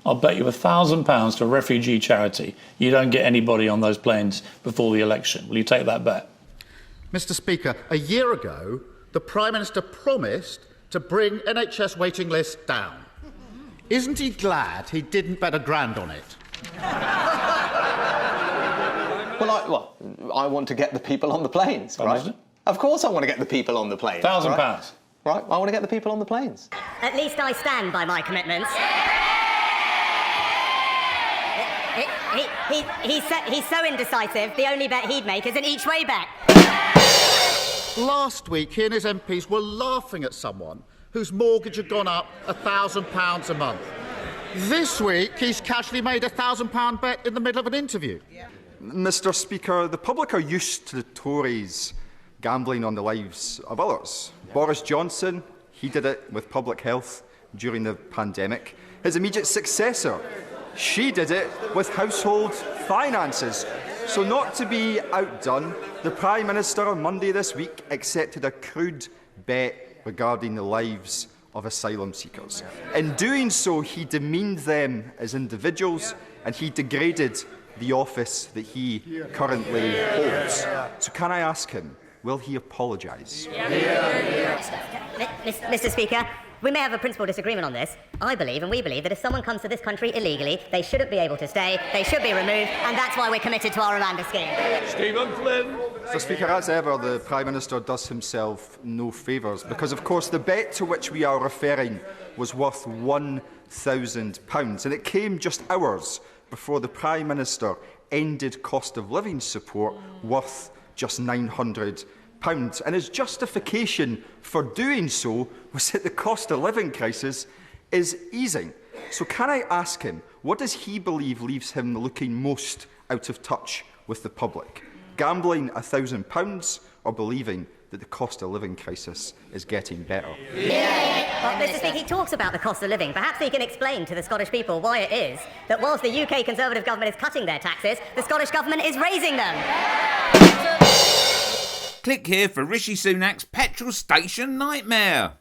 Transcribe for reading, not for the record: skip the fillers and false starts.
I'll bet you £1,000 to a refugee charity you don't get anybody on those planes before the election. Will you take that bet? Mr. Speaker, a year ago, the Prime Minister promised to bring NHS waiting lists down. Isn't he glad he didn't bet £1,000 on it? Well, I want to get the people on the planes, right? Of course I want to get the people on the planes. £1,000. Right, I want to get the people on the planes. At least I stand by my commitments. He's so indecisive, the only bet he'd make is an each-way bet. Last week, he and his MPs were laughing at someone whose mortgage had gone up £1,000 a month. This week, he's casually made a £1,000 bet in the middle of an interview. Mr. Speaker, the public are used to the Tories gambling on the lives of others. Boris Johnson, he did it with public health during the pandemic. His immediate successor, she did it with household finances. So not to be outdone, the Prime Minister on Monday this week accepted a crude bet regarding the lives of asylum seekers. In doing so, he demeaned them as individuals and he degraded the office that he currently holds. So can I ask him, will he apologise? Mr. Speaker, we may have a principal disagreement on this. I believe, and we believe, that if someone comes to this country illegally, they shouldn't be able to stay, they should be removed, and that's why we're committed to our Rwanda scheme. Stephen Flynn. Mr. Speaker, as ever, the Prime Minister does himself no favours, because, of course, the bet to which we are referring was worth £1,000, and it came just hours before the Prime Minister ended cost of living support worth just £900. And his justification for doing so was that the cost of living crisis is easing. So can I ask him, what does he believe leaves him looking most out of touch with the public? Gambling £1,000 or believing that the cost of living crisis is getting better? Well, Mr. Speaker, he talks about the cost of living. Perhaps he can explain to the Scottish people why it is that whilst the UK Conservative government is cutting their taxes, the Scottish government is raising them. Click here for Rishi Sunak's petrol station nightmare.